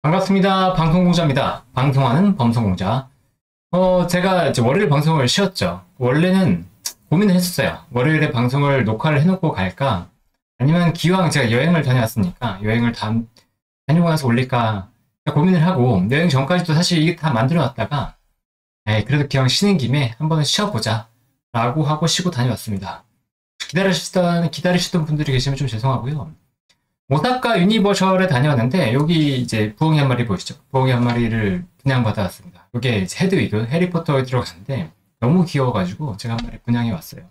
반갑습니다. 방송공자입니다. 방송하는 범성공자. 제가 이제 월요일 방송을 쉬었죠. 원래는 고민을 했었어요. 월요일에 방송을 녹화를 해놓고 갈까? 아니면 기왕 제가 여행을 다녀왔으니까 여행을 다녀고 나서 올릴까? 고민을 하고, 여행 전까지도 사실 이게 다 만들어 놨다가, 그래도 기왕 쉬는 김에 한번 쉬어보자. 라고 하고 쉬고 다녀왔습니다. 기다리시던 분들이 계시면 좀 죄송하고요. 오사카 유니버셜에 다녀왔는데 여기 이제 부엉이 한 마리 보이시죠? 부엉이 한 마리를 분양받아왔습니다. 이게 이제 헤드위그 해리포터에 들어갔는데 너무 귀여워가지고 제가 한 마리 분양해 왔어요.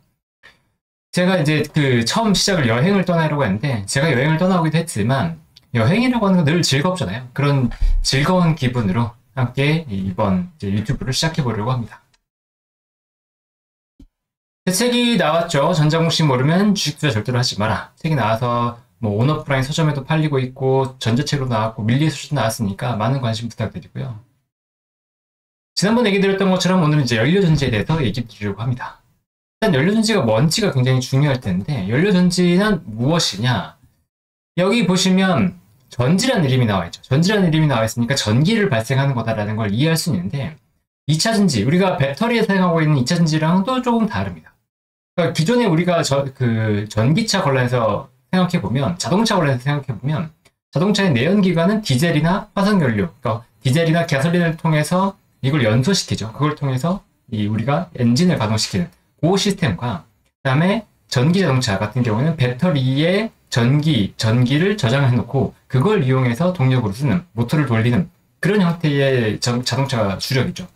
제가 이제 처음 시작을 여행을 떠나려고 했는데 제가 여행을 떠나오기도 했지만 여행이라고 하는 건 늘 즐겁잖아요. 그런 즐거운 기분으로 함께 이번 이제 유튜브를 시작해 보려고 합니다. 제 책이 나왔죠. 전자공식 모르면 주식 투자 절대로 하지 마라. 책이 나와서 뭐 온오프라인 서점에도 팔리고 있고 전자책으로 나왔고 밀리에서도 나왔으니까 많은 관심 부탁드리고요. 지난번 얘기 드렸던 것처럼 오늘은 이제 연료전지에 대해서 얘기 드리려고 합니다. 일단 연료전지가 뭔지가 굉장히 중요할 텐데 연료전지는 무엇이냐? 여기 보시면 전지라는 이름이 나와 있죠. 전지라는 이름이 나와 있으니까 전기를 발생하는 거다라는 걸 이해할 수 있는데 2차전지, 우리가 배터리에 사용하고 있는 2차전지랑은 또 조금 다릅니다. 그러니까 기존에 우리가 전기차 관련해서 생각해보면, 자동차 관련해서 생각해보면, 자동차의 내연기관은 디젤이나 화석연료, 그러니까 디젤이나 가솔린을 통해서 이걸 연소시키죠. 그걸 통해서 우리가 엔진을 가동시키는 그 시스템과, 그 다음에 전기 자동차 같은 경우는 배터리에 전기를 저장해놓고 그걸 이용해서 동력으로 쓰는, 모터를 돌리는 그런 형태의 자동차가 주력이죠.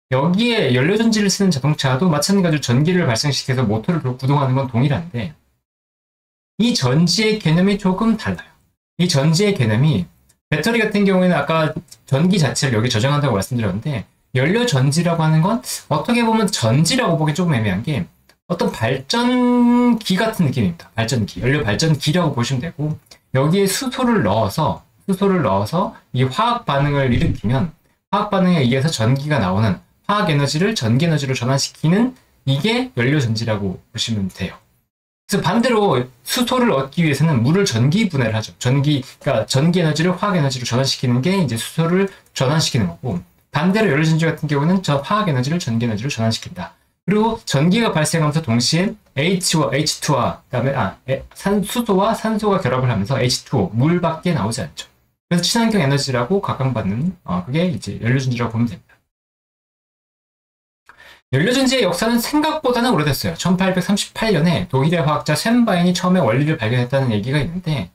여기에 연료전지를 쓰는 자동차도 마찬가지로 전기를 발생시켜서 모터를 구동하는 건 동일한데 이 전지의 개념이 조금 달라요. 이 전지의 개념이 배터리 같은 경우에는 아까 전기 자체를 여기 저장한다고 말씀드렸는데 연료전지라고 하는 건 어떻게 보면 전지라고 보기 조금 애매한 게 어떤 발전기 같은 느낌입니다. 발전기, 연료 발전기라고 보시면 되고 여기에 수소를 넣어서 이 화학 반응을 일으키면 화학 반응에 의해서 전기가 나오는 화학 에너지를 전기 에너지로 전환시키는 이게 연료전지라고 보시면 돼요. 그래서 반대로 수소를 얻기 위해서는 물을 전기 분해를 하죠. 그러니까 전기 에너지를 화학 에너지로 전환시키는 게 이제 수소를 전환시키는 거고 반대로 연료전지 같은 경우는 화학 에너지를 전기 에너지로 전환시킨다. 그리고 전기가 발생하면서 동시에 H2와 그다음에 수소와 산소가 결합을 하면서 H2O 물밖에 나오지 않죠. 그래서 친환경 에너지라고 각광받는 그게 이제 연료전지라고 보면 됩니다. 연료전지의 역사는 생각보다는 오래됐어요. 1838년에 독일의 화학자 쇤바인이 처음에 원리를 발견했다는 얘기가 있는데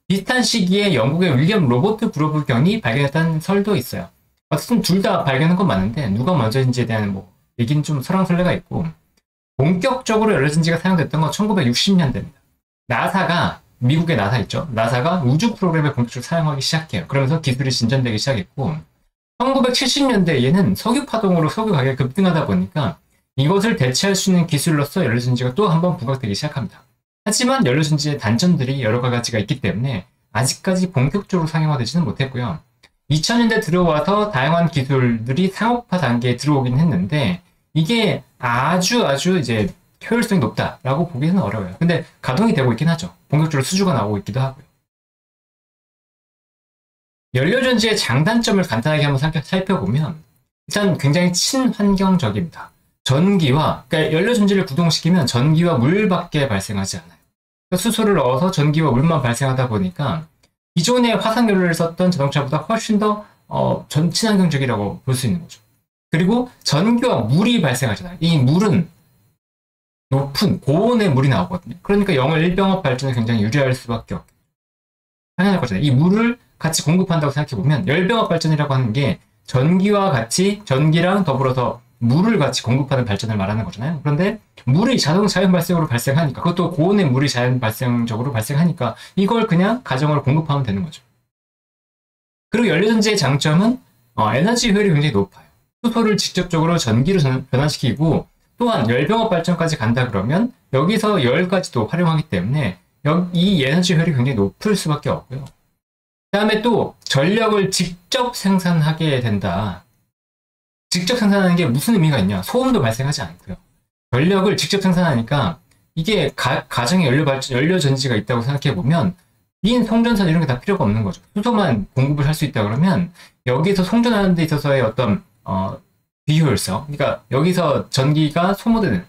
비슷한 시기에 영국의 윌리엄 로버트 브로브경이 발견했다는 설도 있어요. 어쨌든 둘 다 발견한 건 맞는데 누가 먼저인지에 대한 얘기는 좀 설왕설래가 있고 본격적으로 연료전지가 사용됐던 건 1960년대입니다. 미국의 나사 있죠. 나사가 우주 프로그램에 본격적으로 사용하기 시작해요. 그러면서 기술이 진전되기 시작했고 1970년대에는 석유 파동으로 석유 가격이 급등하다 보니까 이것을 대체할 수 있는 기술로서 연료전지가 또 한 번 부각되기 시작합니다. 하지만 연료전지의 단점들이 여러 가지가 있기 때문에 아직까지 본격적으로 상용화되지는 못했고요. 2000년대 들어와서 다양한 기술들이 상업화 단계에 들어오긴 했는데 이게 아주 이제 효율성이 높다라고 보기는 어려워요. 근데 가동이 되고 있긴 하죠. 본격적으로 수주가 나오고 있기도 하고요. 연료전지의 장단점을 간단하게 한번 살펴보면 일단 굉장히 친환경적입니다. 그러니까 연료전지를 구동시키면 전기와 물밖에 발생하지 않아요. 그러니까 수소를 넣어서 전기와 물만 발생하다 보니까 기존의 화석연료를 썼던 자동차보다 훨씬 더 친환경적이라고 볼 수 있는 거죠. 그리고 전기와 물이 발생하잖아요. 이 물은 높은 고온의 물이 나오거든요. 그러니까 영월 1병업 발전에 굉장히 유리할 수밖에 없고 당연할 거잖아요. 이 물을 같이 공급한다고 생각해보면 열병합 발전이라고 하는 게 전기랑 더불어서 물을 같이 공급하는 발전을 말하는 거잖아요. 그런데 물이 자연 발생으로 발생하니까 그것도 고온의 물이 자연 발생적으로 발생하니까 이걸 그냥 가정으로 공급하면 되는 거죠. 그리고 연료전지의 장점은 에너지 효율이 굉장히 높아요. 수소를 직접적으로 전기로 변환시키고 또한 열병합 발전까지 간다 그러면 여기서 열까지도 활용하기 때문에 이 에너지 효율이 굉장히 높을 수밖에 없고요. 그 다음에 또 전력을 직접 생산하게 된다. 직접 생산하는 게 무슨 의미가 있냐? 소음도 발생하지 않고요. 전력을 직접 생산하니까 이게 가정에 연료전지가 있다고 생각해 보면 빈 송전선 이런 게 다 필요가 없는 거죠. 수소만 공급을 할 수 있다 그러면 여기서 송전하는 데 있어서의 어떤 비효율성, 그러니까 여기서 전기가 소모되는,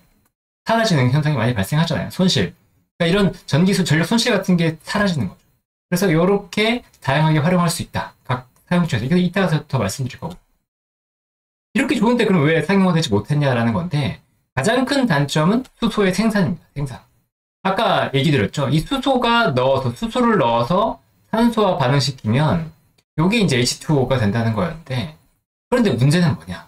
사라지는 현상이 많이 발생하잖아요. 손실. 그러니까 이런 전기수 전력 손실 같은 게 사라지는 거죠. 그래서 이렇게 다양하게 활용할 수 있다. 각 사용처에서. 이거 이따가 더 말씀드릴 거고. 이렇게 좋은데 그럼 왜 상용화되지 못했냐라는 건데, 가장 큰 단점은 수소의 생산입니다. 생산. 아까 얘기 드렸죠. 이 수소를 넣어서 산소와 반응시키면 이게 이제 H2O가 된다는 거였는데, 그런데 문제는 뭐냐?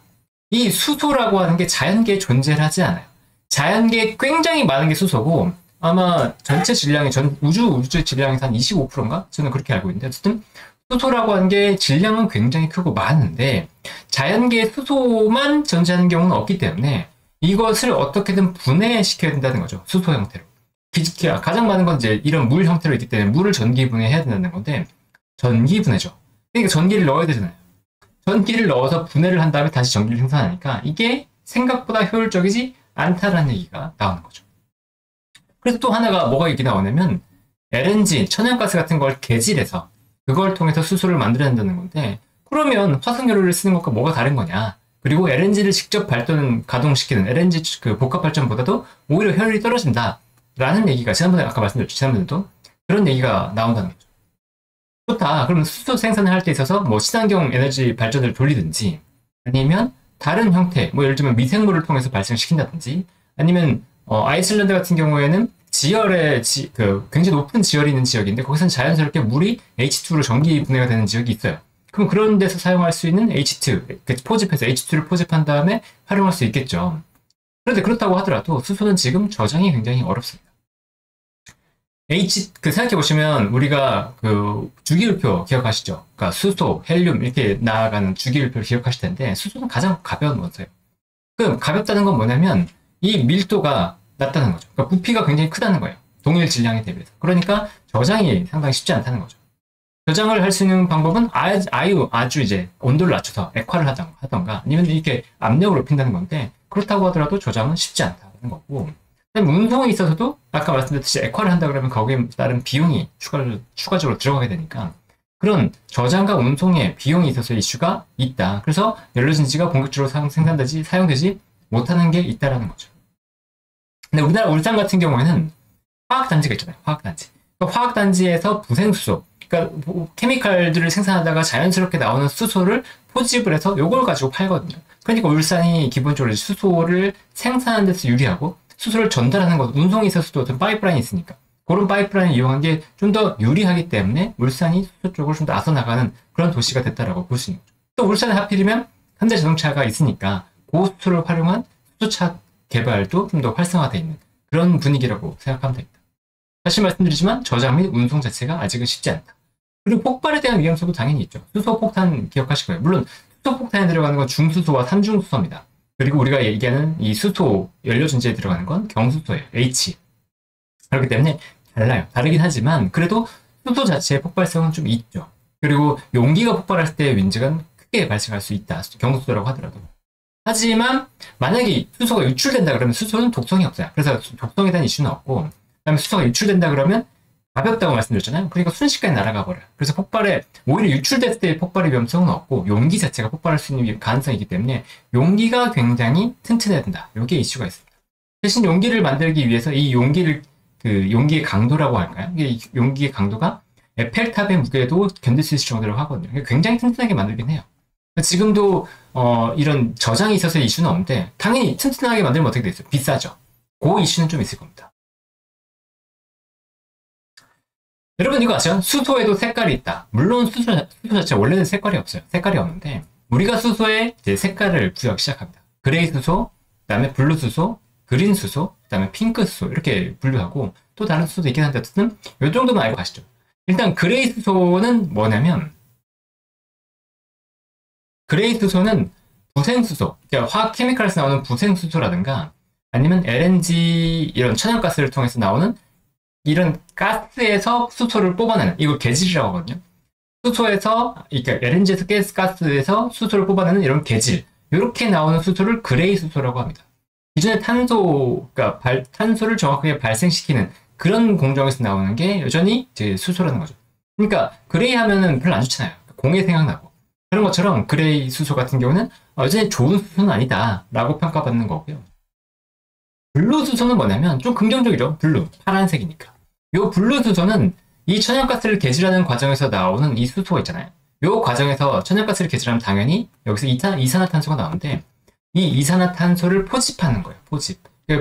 이 수소라고 하는 게 자연계에 존재를 하지 않아요. 자연계에 굉장히 많은 게 수소고, 아마 전체 질량이, 우주 질량이 한 25%인가? 저는 그렇게 알고 있는데, 어쨌든 수소라고 하는 게 질량은 굉장히 크고 많은데, 자연계에 수소만 존재하는 경우는 없기 때문에 이것을 어떻게든 분해시켜야 된다는 거죠. 수소 형태로. 가장 많은 건 이제 이런 물 형태로 있기 때문에 물을 전기 분해해야 된다는 건데, 전기 분해죠. 그러니까 전기를 넣어야 되잖아요. 전기를 넣어서 분해를 한 다음에 다시 전기를 생산하니까 이게 생각보다 효율적이지 않다라는 얘기가 나오는 거죠. 그래서 또 하나가 뭐가 얘기 나오냐면, LNG, 천연가스 같은 걸 개질해서 그걸 통해서 수소를 만들어야 한다는 건데, 그러면 화석연료를 쓰는 것과 뭐가 다른 거냐? 그리고 LNG를 직접 가동시키는 LNG 그 복합 발전보다도 오히려 효율이 떨어진다. 라는 얘기가, 지난번에 아까 말씀드렸죠. 지난번에도 그런 얘기가 나온다는 거죠. 좋다. 그러면 수소 생산을 할 때 있어서 뭐 친환경 에너지 발전을 돌리든지, 아니면 다른 형태, 뭐 예를 들면 미생물을 통해서 발생시킨다든지, 아니면 아이슬란드 같은 경우에는 지열에 굉장히 높은 지열이 있는 지역인데 거기서는 자연스럽게 물이 H2로 전기 분해가 되는 지역이 있어요. 그럼 그런 데서 사용할 수 있는 H2, 포집해서 H2를 포집한 다음에 활용할 수 있겠죠. 그런데 그렇다고 하더라도 수소는 지금 저장이 굉장히 어렵습니다. 생각해보시면 우리가 주기율표 기억하시죠? 그러니까 수소, 헬륨 이렇게 나아가는 주기율표를 기억하실 텐데, 수소는 가장 가벼운 원소예요. 그럼 가볍다는 건 뭐냐면 이 밀도가 낮다는 거죠. 그러니까 부피가 굉장히 크다는 거예요. 동일 질량에 대비해서. 그러니까 저장이 상당히 쉽지 않다는 거죠. 저장을 할 수 있는 방법은 아주 이제 온도를 낮춰서 액화를 하던가 아니면 이렇게 압력을 높인다는 건데, 그렇다고 하더라도 저장은 쉽지 않다는 거고, 운송에 있어서도 아까 말씀드렸듯이 액화를 한다 그러면 거기에 따른 비용이 추가적으로 들어가게 되니까 그런 저장과 운송에 비용이 있어서 이슈가 있다. 그래서 연료전지가 본격적으로 사용되지 못하는 게 있다라는 거죠. 근데 우리나라 울산 같은 경우에는 화학단지가 있잖아요. 화학단지. 그러니까 화학단지에서 부생수소, 그러니까 케미칼들을 생산하다가 자연스럽게 나오는 수소를 포집을 해서 이걸 가지고 팔거든요. 그러니까 울산이 기본적으로 수소를 생산하는 데서 유리하고, 수소를 전달하는 것, 운송에 있어서도 어떤 파이프라인이 있으니까 그런 파이프라인을 이용한 게 좀 더 유리하기 때문에 울산이 수소 쪽으로 좀 더 앞서 나가는 그런 도시가 됐다라고 볼 수 있는 거죠. 또 울산에 하필이면 현대자동차가 있으니까 고수소를 활용한 수소차 개발도 좀 더 활성화되어 있는 그런 분위기라고 생각하면 됩니다. 다시 말씀드리지만 저장 및 운송 자체가 아직은 쉽지 않다. 그리고 폭발에 대한 위험성도 당연히 있죠. 수소 폭탄 기억하실 거예요. 물론 수소 폭탄에 들어가는 건 중수소와 삼중수소입니다. 그리고 우리가 얘기하는 이 수소 연료전지에 들어가는 건 경수소예요. H. 그렇기 때문에 달라요. 다르긴 하지만 그래도 수소 자체의 폭발성은 좀 있죠. 그리고 용기가 폭발할 때의 윈즈가 크게 발생할 수 있다. 경수소라고 하더라도. 하지만 만약에 수소가 유출된다 그러면 수소는 독성이 없어요. 그래서 독성에 대한 이슈는 없고, 그다음에 수소가 유출된다 그러면 가볍다고 말씀드렸잖아요. 그러니까 순식간에 날아가 버려요. 그래서 오히려 유출됐을 때의 폭발의 위험성은 없고, 용기 자체가 폭발할 수 있는 가능성이 있기 때문에 용기가 굉장히 튼튼해야 된다. 여기에 이슈가 있습니다. 대신 용기를 만들기 위해서 이 용기의 강도라고 할까요? 이 용기의 강도가 에펠탑의 무게도 견딜 수 있을 정도라고 하거든요. 굉장히 튼튼하게 만들긴 해요. 지금도 이런 저장이 있어서 이슈는 없는데, 당연히 튼튼하게 만들면 어떻게 되겠어요? 비싸죠. 그 이슈는 좀 있을 겁니다. 여러분 이거 아시죠? 수소에도 색깔이 있다. 물론 수소 자체 원래는 색깔이 없어요. 색깔이 없는데 우리가 수소에 이제 색깔을 부여하기 시작합니다. 그레이 수소, 그다음에 블루 수소, 그린 수소, 그다음에 핑크 수소 이렇게 분류하고, 또 다른 수소도 있긴 한데 어쨌든 이 정도만 알고 가시죠. 일단 그레이 수소는 뭐냐면, 그레이 수소는 부생수소, 그러니까 화학 케미칼에서 나오는 부생수소라든가 아니면 LNG 이런 천연가스를 통해서 나오는 이런 가스에서 수소를 뽑아내는, 이걸 개질이라고 하거든요. 수소에서, 그러니까 LNG에서 가스에서 수소를 뽑아내는 이런 개질, 이렇게 나오는 수소를 그레이 수소라고 합니다. 기존의 탄소를 정확하게 발생시키는 그런 공정에서 나오는 게 여전히 이제 수소라는 거죠. 그러니까 그레이 하면은 별로 안 좋잖아요. 공해 생각나고. 그런 것처럼 그레이 수소 같은 경우는 여전히 좋은 수소는 아니다라고 평가받는 거고요. 블루 수소는 뭐냐면 좀 긍정적이죠. 블루, 파란색이니까. 요 블루 수소는 이 천연가스를 개질하는 과정에서 나오는 이 수소가 있잖아요. 요 과정에서 천연가스를 개질하면 당연히 여기서 이산화탄소가 나오는데 이 이산화탄소를 포집하는 거예요.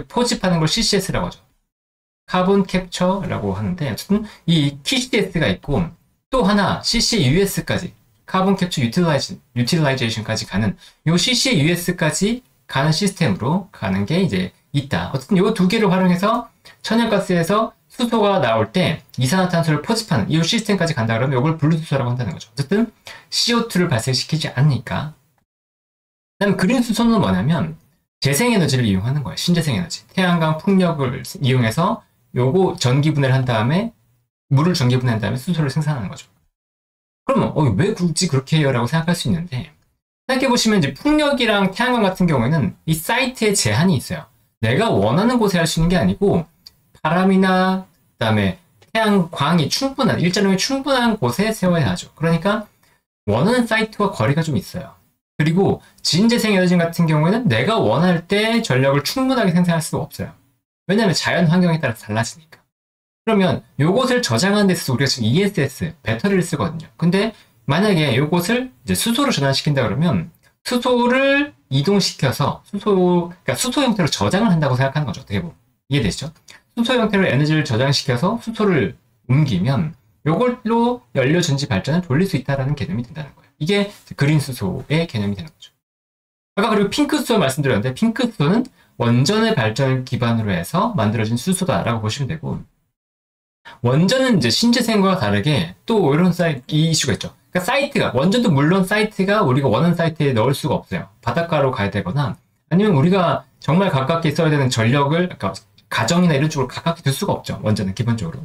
포집하는 걸 CCS라고 하죠. 카본 캡처라고 하는데 어쨌든 이 CCS가 있고 또 하나 CCUS까지 카본 캡처 유틸라이제이션까지 가는 요 CCUS까지 가는 시스템으로 가는 게 이제 있다. 어쨌든 요 두 개를 활용해서 천연가스에서 수소가 나올 때 이산화탄소를 포집하는 이 시스템까지 간다 그러면 이걸 블루수소라고 한다는 거죠. 어쨌든 CO2를 발생시키지 않으니까. 그다음 그린 수소는 뭐냐면 재생에너지를 이용하는 거예요. 신재생에너지. 태양광 풍력을 이용해서 요거 전기분해를 한 다음에 물을 전기분해한 다음에 수소를 생산하는 거죠. 그러면 왜 굳이 그렇게 해요? 라고 생각할 수 있는데 생각해보시면 이제 풍력이랑 태양광 같은 경우에는 이 사이트에 제한이 있어요. 내가 원하는 곳에 할 수 있는 게 아니고 바람이나 그다음에 태양광이 충분한 일자량이 충분한 곳에 세워야 하죠. 그러니까 원하는 사이트와 거리가 좀 있어요. 그리고 진재생에너지 같은 경우에는 내가 원할 때 전력을 충분하게 생산할 수가 없어요. 왜냐하면 자연 환경에 따라 달라지니까. 그러면 요것을 저장하는 데 있어서 우리가 지금 ESS, 배터리를 쓰거든요. 근데 만약에 요것을 이제 수소로 전환시킨다 그러면 수소를 이동시켜서 그러니까 수소 형태로 저장을 한다고 생각하는 거죠. 어떻게 보면. 이해되시죠? 수소 형태로 에너지를 저장시켜서 수소를 옮기면 요걸로 연료 전지 발전을 돌릴 수 있다는 개념이 된다는 거예요. 이게 그린 수소의 개념이 되는 거죠. 아까 그리고 핑크 수소 말씀드렸는데 핑크 수소는 원전의 발전을 기반으로 해서 만들어진 수소다라고 보시면 되고 원전은 이제 신재생과 다르게 또 이런 이 이슈가 있죠. 그러니까 사이트가 원전도 물론 사이트가 우리가 원하는 사이트에 넣을 수가 없어요. 바닷가로 가야 되거나 아니면 우리가 정말 가깝게 써야 되는 전력을 그러니까 가정이나 이런 쪽으로 가깝게 둘 수가 없죠. 원전은 기본적으로.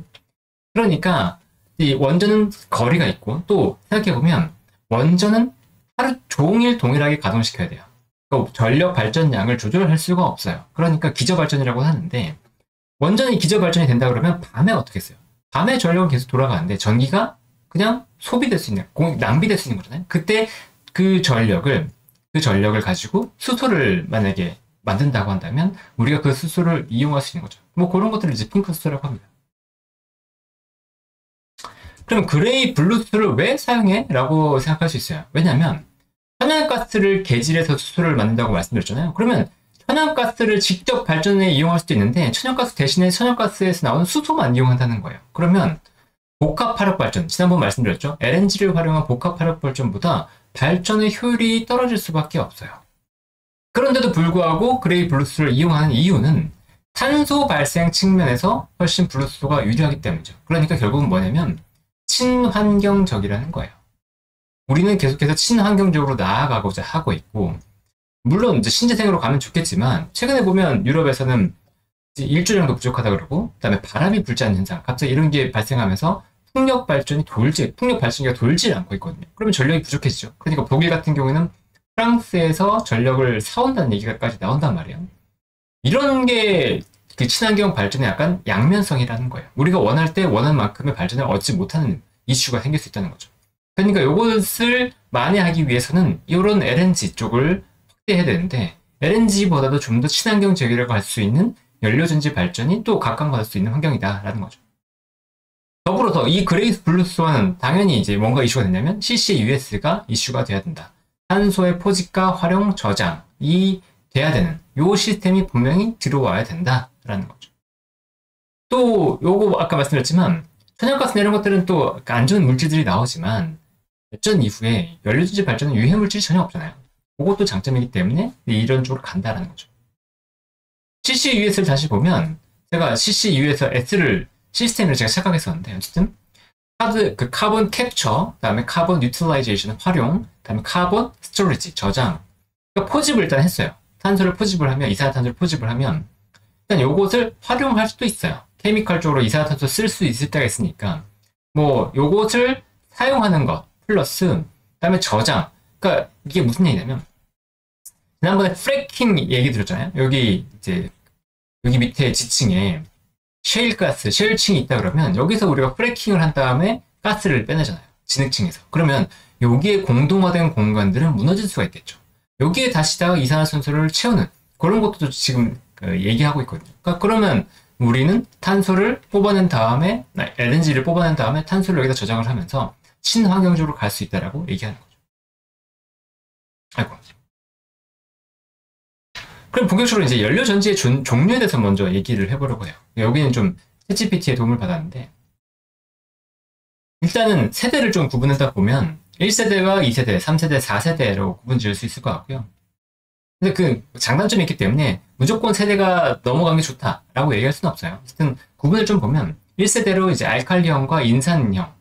그러니까 이 원전은 거리가 있고 또 생각해보면 원전은 하루 종일 동일하게 가동시켜야 돼요. 그러니까 전력 발전량을 조절할 수가 없어요. 그러니까 기저발전이라고 하는데 원전이 기저발전이 된다 그러면 밤에 어떻게 했어요? 밤에 전력은 계속 돌아가는데 전기가 그냥 소비될 수 있는, 낭비될 수 있는 거잖아요. 그때 그 전력을 가지고 수소를 만약에 만든다고 한다면 우리가 그 수소를 이용할 수 있는 거죠. 뭐 그런 것들을 이제 핑크 수소라고 합니다. 그럼 그레이 블루 수소를 왜 사용해? 라고 생각할 수 있어요. 왜냐하면 천연가스를 개질해서 수소를 만든다고 말씀드렸잖아요. 그러면 천연가스를 직접 발전에 이용할 수도 있는데 천연가스 대신에 천연가스에서 나오는 수소만 이용한다는 거예요. 그러면 복합화력발전, 지난번 말씀드렸죠? LNG를 활용한 복합화력발전보다 발전의 효율이 떨어질 수밖에 없어요. 그런데도 불구하고 그레이 블루수소를 이용하는 이유는 탄소 발생 측면에서 훨씬 블루수소가 유리하기 때문이죠. 그러니까 결국은 뭐냐면 친환경적이라는 거예요. 우리는 계속해서 친환경적으로 나아가고자 하고 있고 물론 이제 신재생으로 가면 좋겠지만 최근에 보면 유럽에서는 일조량도 부족하다 그러고 그다음에 바람이 불지 않는 현상 갑자기 이런 게 발생하면서 풍력 발전기가 돌질 않고 있거든요. 그러면 전력이 부족해지죠. 그러니까 독일 같은 경우에는 프랑스에서 전력을 사온다는 얘기까지 나온단 말이에요. 이런 게 그 친환경 발전의 약간 양면성이라는 거예요. 우리가 원할 때 원하는 만큼의 발전을 얻지 못하는 이슈가 생길 수 있다는 거죠. 그러니까 이것을 만회하기 위해서는 이런 LNG 쪽을 확대해야 되는데 LNG보다도 좀 더 친환경적이라고 할 수 있는 연료전지 발전이 또 각광받을 수 있는 환경이다라는 거죠. 더불어서 이 그레이스 블루스와는 당연히 이제 뭔가 이슈가 됐냐면 CCUS가 이슈가 돼야 된다. 탄소의 포집과 활용 저장이 돼야 되는 요 시스템이 분명히 들어와야 된다라는 거죠. 또 요거 아까 말씀드렸지만 천연가스나 이런 것들은 또 안 좋은 물질들이 나오지만 발전 이후에 연료전지 발전은 유해 물질이 전혀 없잖아요. 그것도 장점이기 때문에 이런 쪽으로 간다라는 거죠. CCUS를 다시 보면 제가 CCUS를 시스템을 제가 착각했었는데 어쨌든 그 카본 캡처, 그다음에 카본 유틸라이제이션 활용, 그다음에 카본 스토리지 저장. 그러니까 포집을 일단 했어요. 탄소를 포집을 하면 이산화탄소를 포집을 하면 일단 요것을 활용할 수도 있어요. 케미컬적으로 이산화탄소 쓸 수 있을 때가 있으니까 뭐 요것을 사용하는 것 플러스 그다음에 저장. 그러니까 이게 무슨 얘기냐면 지난번에 프래킹 얘기 들었잖아요. 여기 밑에 지층에 셰일가스, 셰일층이 있다 그러면 여기서 우리가 프래킹을 한 다음에 가스를 빼내잖아요. 진흙층에서. 그러면 여기에 공동화된 공간들은 무너질 수가 있겠죠. 여기에 다시다가 이산화탄소를 채우는 그런 것도 지금 얘기하고 있거든요. 그러니까 그러면 우리는 탄소를 뽑아낸 다음에, LNG를 뽑아낸 다음에 탄소를 여기다 저장을 하면서 친환경적으로 갈 수 있다라고 얘기하는 거죠. 아이고. 그럼 본격적으로 이제 연료 전지의 종류에 대해서 먼저 얘기를 해보려고 해요. 여기는 좀 챗GPT의 도움을 받았는데, 일단은 세대를 좀 구분해다 보면 1세대와 2세대, 3세대, 4세대로 구분 지을 수 있을 것 같고요. 근데 그 장단점이 있기 때문에 무조건 세대가 넘어간 게 좋다라고 얘기할 수는 없어요. 어쨌든 구분을 좀 보면 1세대로 이제 알칼리형과 인산형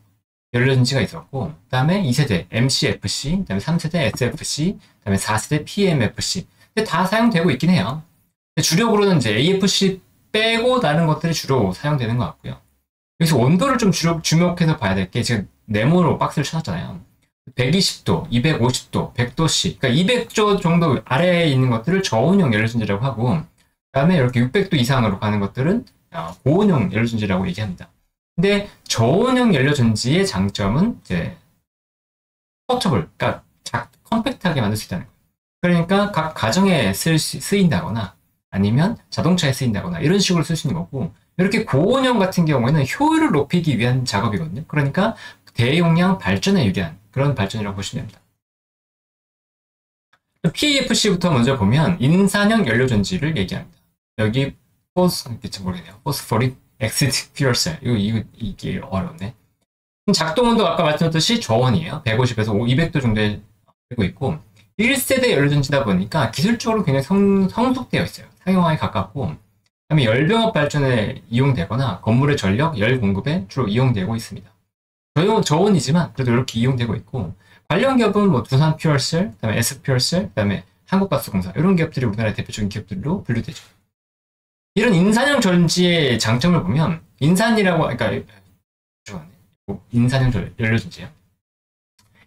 연료전지가 있었고, 그 다음에 2세대 MCFC, 그 다음에 3세대 SFC, 그 다음에 4세대 PMFC. 근데 다 사용되고 있긴 해요. 근데 주력으로는 이제 AFC 빼고 다른 것들이 주로 사용되는 것 같고요. 여기서 온도를 좀 주목해서 봐야 될 게, 지금 네모로 박스를 쳐놨잖아요. 120도, 250도, 100도씨. 그러니까 200도 정도 아래에 있는 것들을 저온형 연료전지라고 하고, 그 다음에 이렇게 600도 이상으로 가는 것들은 고온형 연료전지라고 얘기합니다. 근데 저온형 연료전지의 장점은 이제 포터블, 그러니까 컴팩트하게 만들 수 있다는 거예요. 그러니까 각 가정에 쓰인다거나 아니면 자동차에 쓰인다거나 이런 식으로 쓸 수 있는 거고, 이렇게 고온형 같은 경우에는 효율을 높이기 위한 작업이거든요. 그러니까 대용량 발전에 유리한 그런 발전이라고 보시면 됩니다. PAFC부터 먼저 보면 인산형 연료전지를 얘기합니다. 여기 모르겠네요. 포스포릭 엑시드 퓨얼셀. 이게 어려운데. 작동 온도 아까 말씀드렸듯이 저온이에요. 150에서 200도 정도에 되고 있고, 1세대 연료전지다 보니까 기술적으로 굉장히 성숙되어 있어요. 상용화에 가깝고, 그다음에 열병합 발전에 이용되거나 건물의 전력, 열 공급에 주로 이용되고 있습니다. 저온이지만 그래도 이렇게 이용되고 있고, 관련 기업은 뭐 두산 퓨얼셀, 그다음에 S퓨얼셀, 그다음에 한국가스공사 이런 기업들이 우리나라의 대표적인 기업들로 분류되죠. 이런 인산형 전지의 장점을 보면, 인산형 연료전지요.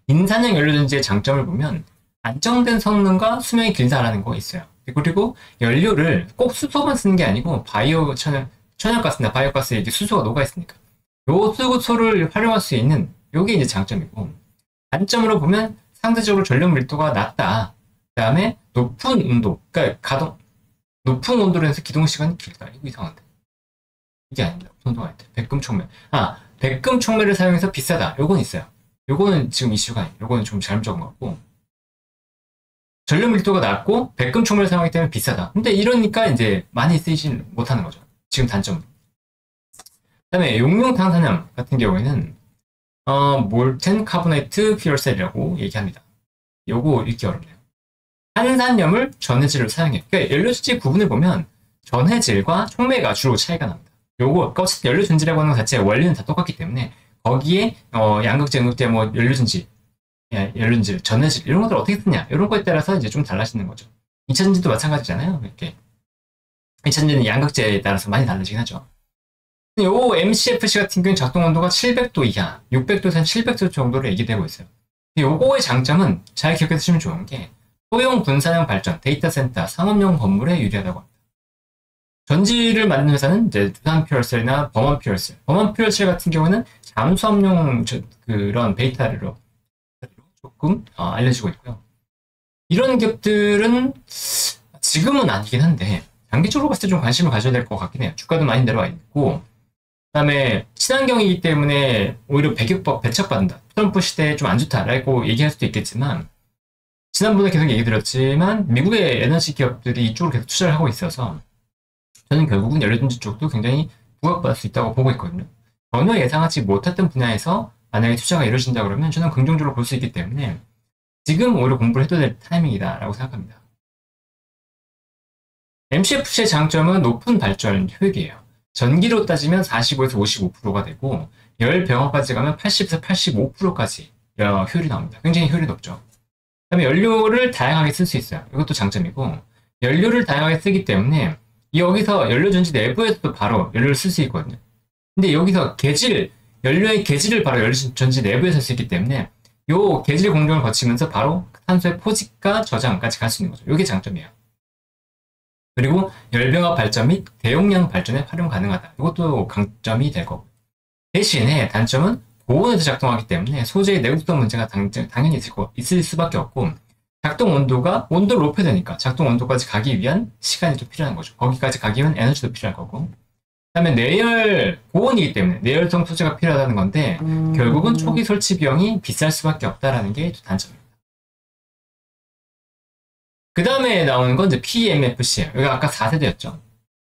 인산형 연료전지의 장점을 보면 안정된 성능과 수명이 길다라는 거 있어요. 그리고 연료를 꼭 수소만 쓰는 게 아니고 천연가스나 바이오가스에 이제 수소가 녹아 있으니까 요 수소를 활용할 수 있는 요게 이제 장점이고, 단점으로 보면 상대적으로 전력 밀도가 낮다. 그 다음에 높은 온도, 그러니까 높은 온도로 해서 기동 시간이 길다. 이거 이상한데. 이게 아닙니다. 온도가 아닌데. 백금 촉매를 사용해서 비싸다. 요건 있어요. 요거는 지금 이슈가 아니에요. 요거는 좀 잘못 적은 것 같고, 전력 밀도가 낮고 백금 촉매를 사용하기 때문에 비싸다. 근데 이러니까 이제 많이 쓰이진 못하는 거죠. 지금 단점. 그다음에 용융 탄산염 같은 경우에는 몰텐 카보네이트 퓨얼셀이라고 얘기합니다. 요거 읽기 어렵네요. 탄산염을 전해질로 사용해요. 그러니까 연료전지 구분을 보면 전해질과 촉매가 주로 차이가 납니다. 요거 어쨌든 연료전지라고 하는 것 자체 원리는 다 똑같기 때문에 거기에 양극재, 음극재, 뭐 연료전지, 전해질 이런 것들 어떻게 쓰냐 이런 거에 따라서 이제 좀 달라지는 거죠. 2차전지도 마찬가지잖아요. 이렇게 2차전지는 양극재에 따라서 많이 달라지긴 하죠. 요 MCFC 같은 경우는 작동 온도가 700도 이하, 600도에서 700도 정도로 얘기되고 있어요. 요거의 장점은 잘 기억해 두시면 좋은 게 소형 분산형 발전, 데이터 센터, 상업용 건물에 유리하다고 합니다. 전지를 만드는 회사는 이제 두산 퓨얼셀이나 범원 퓨얼셀. 범원 퓨얼셀 같은 경우는 잠수함용 그런 베이타리로 조금 알려지고 있고요. 이런 기업들은 지금은 아니긴 한데 장기적으로 봤을 때 좀 관심을 가져야 될 것 같긴 해요. 주가도 많이 내려와 있고, 그다음에 친환경이기 때문에 오히려 배척받는다. 트럼프 시대에 좀 안 좋다라고 얘기할 수도 있겠지만, 지난번에 계속 얘기 드렸지만 미국의 에너지 기업들이 이쪽으로 계속 투자를 하고 있어서 저는 결국은 연료전지 쪽도 굉장히 부각받을 수 있다고 보고 있거든요. 전혀 예상하지 못했던 분야에서 만약에 투자가 이루어진다 그러면 저는 긍정적으로 볼 수 있기 때문에 지금 오히려 공부를 해도 될 타이밍이다라고 생각합니다. MCFC의 장점은 높은 발전 효율이에요. 전기로 따지면 45에서 55%가 되고 열 병합까지 가면 80에서 85%까지 효율이 나옵니다. 굉장히 효율이 높죠. 그다음에 연료를 다양하게 쓸 수 있어요. 이것도 장점이고, 연료를 다양하게 쓰기 때문에 여기서 연료전지 내부에서도 바로 연료를 쓸 수 있거든요. 근데 여기서 연료의 계질을 바로 연료전지 내부에서 쓸 수 있기 때문에 요 계질 공정을 거치면서 바로 탄소의 포집과 저장까지 갈 수 있는 거죠. 이게 장점이에요. 그리고 열병합 발전 및 대용량 발전에 활용 가능하다. 이것도 강점이 될 거고. 대신에 단점은 고온에서 작동하기 때문에 소재의 내구성 문제가 당연히 있을 수밖에 없고, 작동 온도가 온도를 높여야 되니까 작동 온도까지 가기 위한 시간이 좀 필요한 거죠. 거기까지 가기 위한 에너지도 필요할 거고. 그다음에 내열 고온이기 때문에 내열성 소재가 필요하다는 건데 결국은 초기 설치 비용이 비쌀 수밖에 없다라는 게 단점입니다. 그 다음에 나오는 건 이제 PMFC예요. 여기 아까 4세대였죠.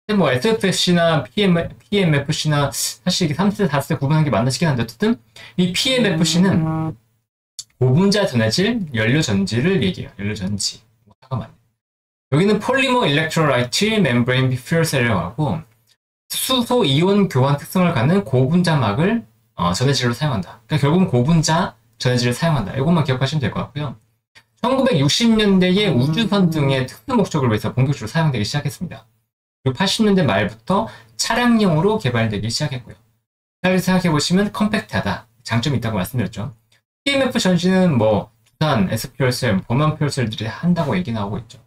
근데 뭐 SFC나 PMFC나 사실 이게 3세대, 4세대 구분하는 게 맞나 싶긴 한데 어쨌든 이 PMFC는 고분자 전해질 연료 전지를 얘기해요. 연료 전지. 잠깐만요. 여기는 폴리머 일렉트로라이트 멤브레인 퓨얼 셀이라고 하고 수소 이온 교환 특성을 갖는 고분자막을 전해질로 사용한다. 그러니까 결국은 고분자 전해질을 사용한다. 이것만 기억하시면 될 것 같고요. 1960년대에 우주선 등의 특수 목적을 위해서 본격적으로 사용되기 시작했습니다. 그리고 80년대 말부터 차량용으로 개발되기 시작했고요. 잘 생각해보시면 컴팩트하다. 장점이 있다고 말씀드렸죠. PMF 전지는 뭐 두산, SP열셀, 범한 퓨얼셀들이 한다고 얘기 나오고 있죠.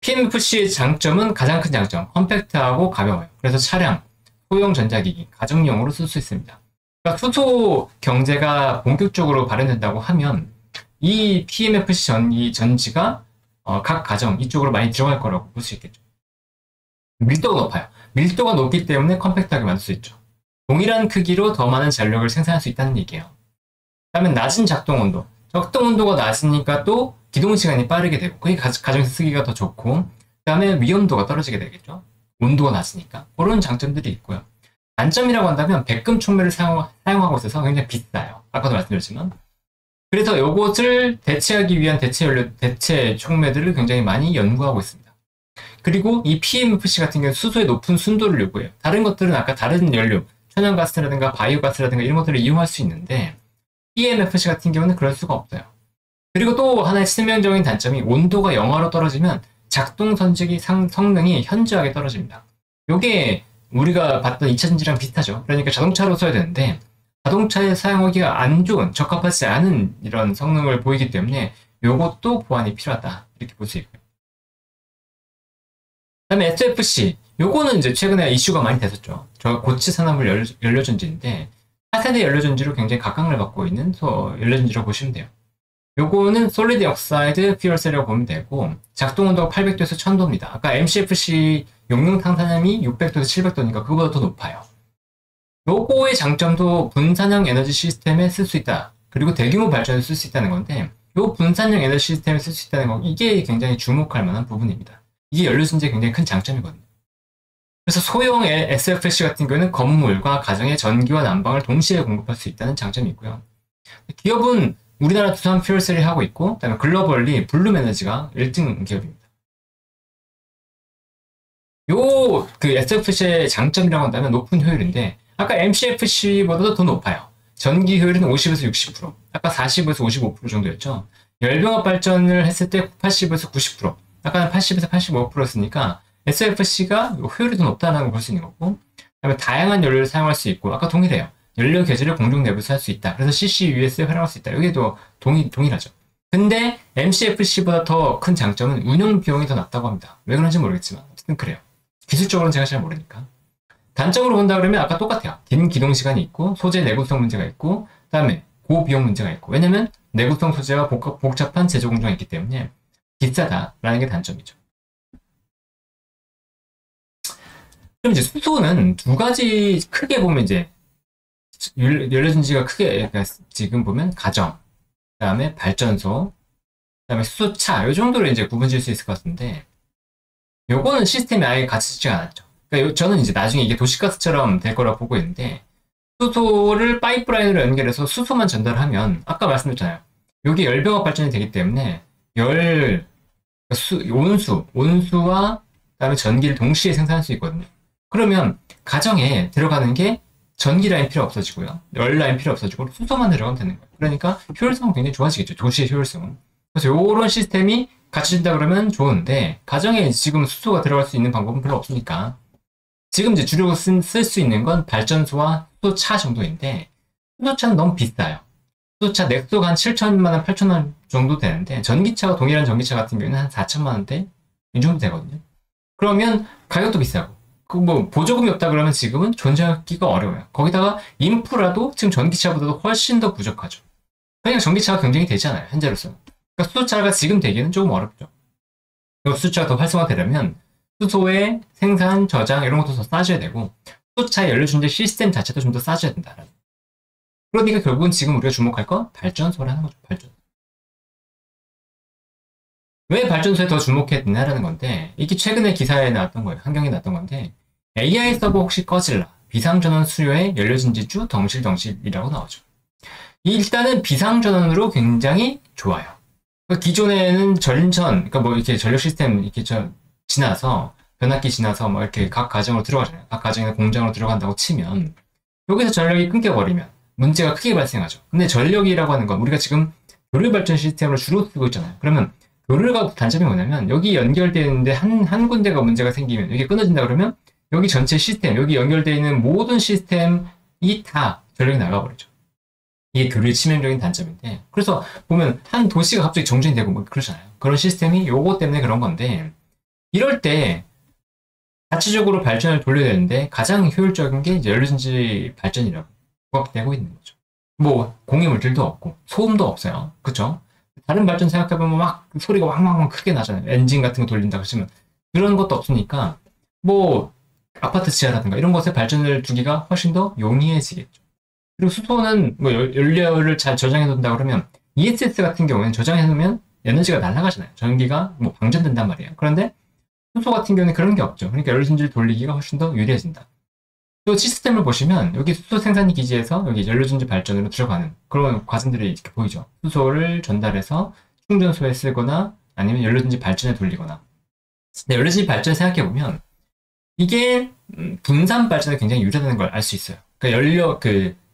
PMFC의 장점은 가장 큰 장점, 컴팩트하고 가벼워요. 그래서 차량, 소형 전자기기, 가정용으로 쓸 수 있습니다. 그러니까 수소 경제가 본격적으로 발현된다고 하면 이 PMFC 이 전지가 각 가정 이쪽으로 많이 들어갈 거라고 볼 수 있겠죠. 밀도가 높아요. 밀도가 높기 때문에 컴팩트하게 만들 수 있죠. 동일한 크기로 더 많은 전력을 생산할 수 있다는 얘기예요. 그다음에 낮은 작동 온도. 작동 온도가 낮으니까 또 기동 시간이 빠르게 되고 그게 가정에서 쓰기가 더 좋고 그다음에 위험도가 떨어지게 되겠죠. 온도가 낮으니까. 그런 장점들이 있고요. 단점이라고 한다면 백금 촉매를 사용하고 있어서 굉장히 비싸요. 아까도 말씀드렸지만. 그래서 이것을 대체하기 위한 대체 촉매들을 굉장히 많이 연구하고 있습니다. 그리고 이 PMFC 같은 경우는 수소의 높은 순도를 요구해요. 다른 것들은 아까 다른 연료, 천연가스라든가 바이오가스라든가 이런 것들을 이용할 수 있는데 PMFC 같은 경우는 그럴 수가 없어요. 그리고 또 하나의 치명적인 단점이 온도가 영하로 떨어지면 작동 선적이 성능이 현저하게 떨어집니다. 이게 우리가 봤던 2차전지랑 비슷하죠. 그러니까 자동차로 써야 되는데 자동차에 사용하기가 안 좋은, 적합하지 않은 이런 성능을 보이기 때문에 이것도 보완이 필요하다. 이렇게 볼 수 있고요. 그 다음에 SFC. 요거는 이제 최근에 이슈가 많이 됐었죠. 저 고체 산화물 연료전지인데 4세대 연료전지로 굉장히 각광을 받고 있는 연료전지라고 보시면 돼요. 요거는 솔리드 옥사이드 퓨얼셀이라고 보면 되고 작동 온도가 800도에서 1000도입니다. 아까 MCFC 용융 탄산염이 600도에서 700도니까 그거보다 더 높아요. 요거의 장점도 분산형 에너지 시스템에 쓸 수 있다. 그리고 대규모 발전에 쓸 수 있다는 건데 요 분산형 에너지 시스템에 쓸 수 있다는 거 이게 굉장히 주목할 만한 부분입니다. 이게 연료전지의 굉장히 큰 장점이거든요. 그래서 소형의 SFC 같은 경우는 건물과 가정의 전기와 난방을 동시에 공급할 수 있다는 장점이 있고요. 기업은 우리나라 두산 퓨얼셀이 하고 있고 그다음에 글로벌리 블룸에너지가 1등 기업입니다. 그 SFC의 장점이라고 한다면 높은 효율인데 아까 MCFC보다도 더 높아요. 전기 효율은 50에서 60%, 아까 40에서 55% 정도였죠. 열병합 발전을 했을 때 80에서 90%, 아까는 80에서 85%였으니까 SFC가 효율이 더 높다는 걸 볼 수 있는 거고 그다음에 다양한 연료를 사용할 수 있고 아까 동일해요. 연료 계절을 공중 내부에서 할 수 있다. 그래서 CCUS에 활용할 수 있다. 여기도 동일하죠. 근데 MCFC보다 더 큰 장점은 운영 비용이 더 낮다고 합니다. 왜 그런지 모르겠지만 어쨌든 그래요. 기술적으로는 제가 잘 모르니까. 단점으로 본다 그러면 아까 똑같아요. 긴 기동 시간이 있고 소재 내구성 문제가 있고 그다음에 고비용 문제가 있고 왜냐면 내구성 소재와 복잡한 제조 공정이 있기 때문에 비싸다라는 게 단점이죠. 그럼 이제 수소는 두 가지 크게 보면 이제 연료전지가 크게 그러니까 지금 보면 가정, 그다음에 발전소, 그다음에 수소차 이 정도로 이제 구분 지을 수 있을 것 같은데 요거는 시스템이 아예 갖춰지지 않았죠. 그러니까 저는 이제 나중에 이게 도시가스처럼 될 거라고 보고 있는데 수소를 파이프라인으로 연결해서 수소만 전달하면 아까 말씀드렸잖아요. 여기 열병합 발전이 되기 때문에 온수와 그다음에 전기를 동시에 생산할 수 있거든요. 그러면 가정에 들어가는 게 전기 라인 필요 없어지고요. 열 라인 필요 없어지고 수소만 들어가면 되는 거예요. 그러니까 효율성은 굉장히 좋아지겠죠. 도시의 효율성은. 그래서 이런 시스템이 갖춰진다 그러면 좋은데 가정에 지금 수소가 들어갈 수 있는 방법은 별로 없으니까 지금 이제 주력으로 쓸 수 있는 건 발전소와 수소차 정도인데 수소차는 너무 비싸요. 수소차 넥소가 한 7천만 원, 8천만 원 정도 되는데 전기차가 동일한 전기차 같은 경우는 한 4천만 원대 이 정도 되거든요. 그러면 가격도 비싸고 그 뭐 보조금이 없다 그러면 지금은 존재하기가 어려워요. 거기다가 인프라도 지금 전기차보다도 훨씬 더 부족하죠. 그냥 전기차가 경쟁이 되잖아요. 현재로서는. 그러니까 수소차가 지금 되기는 조금 어렵죠. 그리고 수소차가 더 활성화되려면 수소의 생산, 저장 이런 것도 더 싸줘야 되고 수소차 연료준재 시스템 자체도 좀 더 싸줘야 된다. 그러니까 결국은 지금 우리가 주목할 건 발전소를 하는 거죠. 발전소. 왜 발전소에 더 주목해야 되냐라는 건데 이게 최근에 기사에 나왔던 거예요. 환경에 나왔던 건데 AI 서버 혹시 꺼질라 비상전원 수요의 연료진지주 덩실덩실이라고 나오죠. 일단은 비상전원으로 굉장히 좋아요. 기존에는 전선, 그러니까 뭐 이렇게 전력 시스템 이렇게 지나서 변압기 지나서 뭐 이렇게 각 가정으로 들어가잖아요. 각 가정이나 공장으로 들어간다고 치면 여기서 전력이 끊겨버리면 문제가 크게 발생하죠. 근데 전력이라고 하는 건 우리가 지금 교류 발전 시스템으로 주로 쓰고 있잖아요. 그러면 교류가 단점이 뭐냐면 여기 연결되는데 한 군데가 문제가 생기면 이게 끊어진다 그러면 여기 전체 시스템, 여기 연결되어 있는 모든 시스템이 다 전력이 나가버리죠. 이게 교류의 치명적인 단점인데 그래서 보면 한 도시가 갑자기 정전이 되고 뭐 그러잖아요. 그런 시스템이 요거 때문에 그런 건데 이럴 때 자체적으로 발전을 돌려야 되는데 가장 효율적인 게 이제 연료전지 발전이라고 부각되고 있는 거죠. 뭐 공해물질도 없고 소음도 없어요. 그쵸? 다른 발전 생각해보면 막 소리가 왕왕왕 크게 나잖아요. 엔진 같은 거 돌린다고 하시면 그런 것도 없으니까 뭐 아파트 지하라든가 이런 곳에 발전을 두기가 훨씬 더 용이해지겠죠. 그리고 수소는 뭐 연료를 잘 저장해 놓는다 그러면 ESS 같은 경우에는 저장해 놓으면 에너지가 날아가잖아요. 전기가 뭐 방전된단 말이에요. 그런데 수소 같은 경우는 그런 게 없죠. 그러니까 연료전지를 돌리기가 훨씬 더 유리해진다. 또 시스템을 보시면 여기 수소 생산 기지에서 여기 연료전지 발전으로 들어가는 그런 과정들이 이렇게 보이죠. 수소를 전달해서 충전소에 쓰거나 아니면 연료전지 발전에 돌리거나. 근데 연료전지 발전 생각해보면 이게 분산 발전에 굉장히 유리하다는 걸 알 수 있어요. 그러니까 연료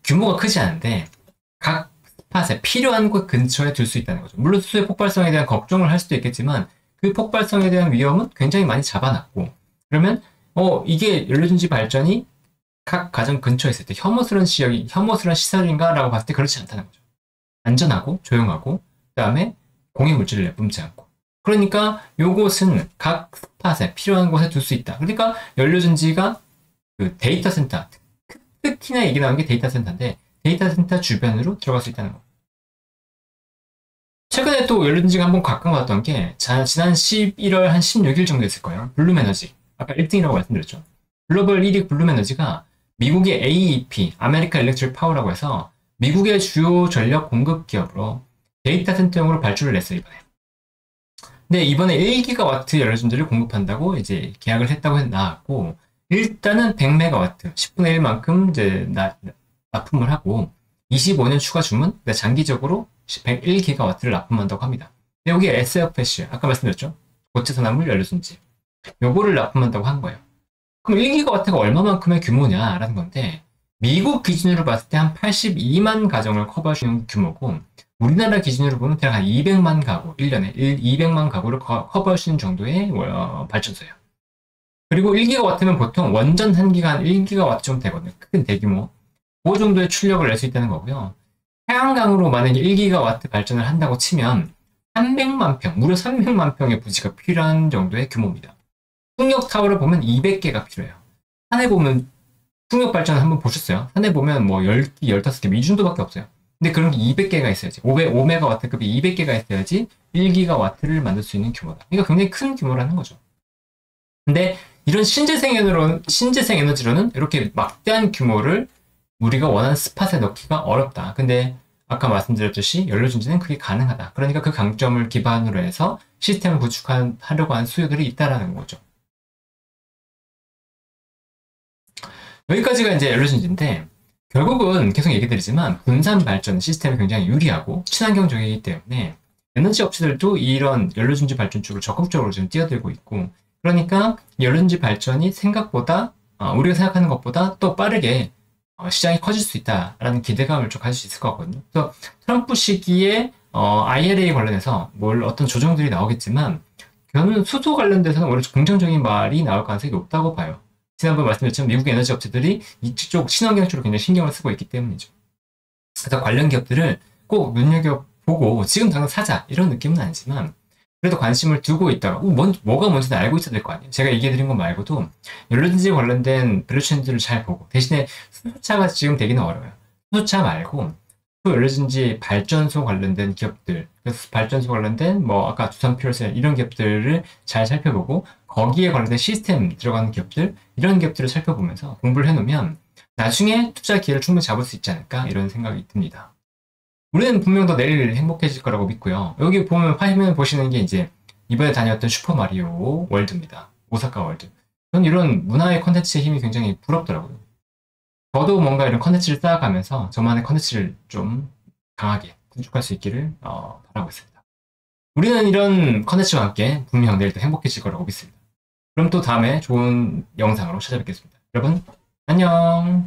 규모가 크지 않은데 각 스팟에 필요한 곳 근처에 둘 수 있다는 거죠. 물론 수소의 폭발성에 대한 걱정을 할 수도 있겠지만 그 폭발성에 대한 위험은 굉장히 많이 잡아놨고 그러면 이게 연료전지 발전이 각 가정 근처에 있을 때 혐오스러운 지역이 혐오스러운 시설인가 라고 봤을 때 그렇지 않다는 거죠. 안전하고 조용하고 그 다음에 공해물질을 내뿜지 않고 그러니까 요곳은 각 스팟에 필요한 곳에 둘 수 있다. 그러니까 연료전지가 그 데이터 센터 특히나 얘기 나온 게 데이터 센터인데 데이터 센터 주변으로 들어갈 수 있다는 거. 최근에 또 연료전지가 한번 가까웠던 게 지난 11월 한 16일 정도 됐을 거예요. 블룸에너지 아까 1등이라고 말씀드렸죠. 글로벌 1위 블룸에너지가 미국의 AEP, 아메리칸 일렉트릭 파워라고 해서 미국의 주요 전력 공급 기업으로 데이터 센터용으로 발주를 냈어요, 이번에. 근데 이번에 1기가와트 연료전지를 공급한다고 이제 계약을 했다고 나왔고, 일단은 100메가와트, 10분의 1만큼 이제 납품을 하고, 25년 추가 주문, 장기적으로 101기가와트를 납품한다고 합니다. 근데 여기 SFPC, 아까 말씀드렸죠? 고체산화물 연료전지. 요거를 납품한다고 한 거예요. 그럼 1기가와트가 얼마만큼의 규모냐라는 건데 미국 기준으로 봤을 때 한 82만 가정을 커버해주는 규모고 우리나라 기준으로 보면 대략 한 200만 가구, 1년에 200만 가구를 커버해주는 정도의 발전소예요. 그리고 1기가와트면 보통 원전 1기가 한 1기가와트 정도 되거든요. 큰 대규모. 그 정도의 출력을 낼 수 있다는 거고요. 태양광으로 만약에 1기가와트 발전을 한다고 치면 300만 평, 무려 300만 평의 부지가 필요한 정도의 규모입니다. 풍력 타워를 보면 200개가 필요해요. 산에 보면 풍력 발전을 한번 보셨어요? 산에 보면 뭐 10개, 15개 이 정도밖에 없어요. 근데 그런 게 200개가 있어야지. 5메가와트급이 200개가 있어야지 1기가와트를 만들 수 있는 규모다. 그러니까 굉장히 큰 규모라는 거죠. 근데 이런 신재생 에너지로는 이렇게 막대한 규모를 우리가 원하는 스팟에 넣기가 어렵다. 근데 아까 말씀드렸듯이 연료전지는 그게 가능하다. 그러니까 그 강점을 기반으로 해서 시스템을 구축하려고 하는 수요들이 있다라는 거죠. 여기까지가 이제 연료전지인데 결국은 계속 얘기 드리지만 분산 발전 시스템이 굉장히 유리하고 친환경적이기 때문에 에너지 업체들도 이런 연료전지 발전 쪽으로 적극적으로 지금 뛰어들고 있고 그러니까 연료전지 발전이 생각보다 우리가 생각하는 것보다 또 빠르게 시장이 커질 수 있다라는 기대감을 좀 가질 수 있을 것 같거든요. 그래서 트럼프 시기에 IRA 관련해서 어떤 조정들이 나오겠지만 저는 수소 관련돼서는 오히려 긍정적인 말이 나올 가능성이 높다고 봐요. 지난번 말씀드렸지만 미국 에너지 업체들이 이쪽 친환경 쪽으로 굉장히 신경을 쓰고 있기 때문이죠. 그래서 관련 기업들을 꼭 눈여겨보고 지금 당장 사자 이런 느낌은 아니지만 그래도 관심을 두고 있다가 뭐가 뭔지는 알고 있어야 될 거 아니에요. 제가 얘기해 드린 것 말고도 연료전지 관련된 밸류체인들을 잘 보고 대신에 수소차가 지금 되기는 어려워요. 수소차 말고 연료전지 발전소 관련된 기업들, 그래서 발전소 관련된 뭐 아까 두산퓨얼셀 이런 기업들을 잘 살펴보고 거기에 관련된 시스템 들어가는 기업들 이런 기업들을 살펴보면서 공부를 해놓으면 나중에 투자 기회를 충분히 잡을 수 있지 않을까 이런 생각이 듭니다. 우리는 분명 더 내일 행복해질 거라고 믿고요. 여기 보면 화면 보시는 게 이제 이번에 다녔던 슈퍼마리오 월드입니다. 오사카 월드. 저는 이런 문화의 컨텐츠의 힘이 굉장히 부럽더라고요. 저도 뭔가 이런 컨텐츠를 쌓아가면서 저만의 컨텐츠를 좀 강하게 구축할 수 있기를 바라고 있습니다. 우리는 이런 컨텐츠와 함께 분명 내일 도 행복해질 거라고 믿습니다. 그럼 또 다음에 좋은 영상으로 찾아뵙겠습니다. 여러분 안녕.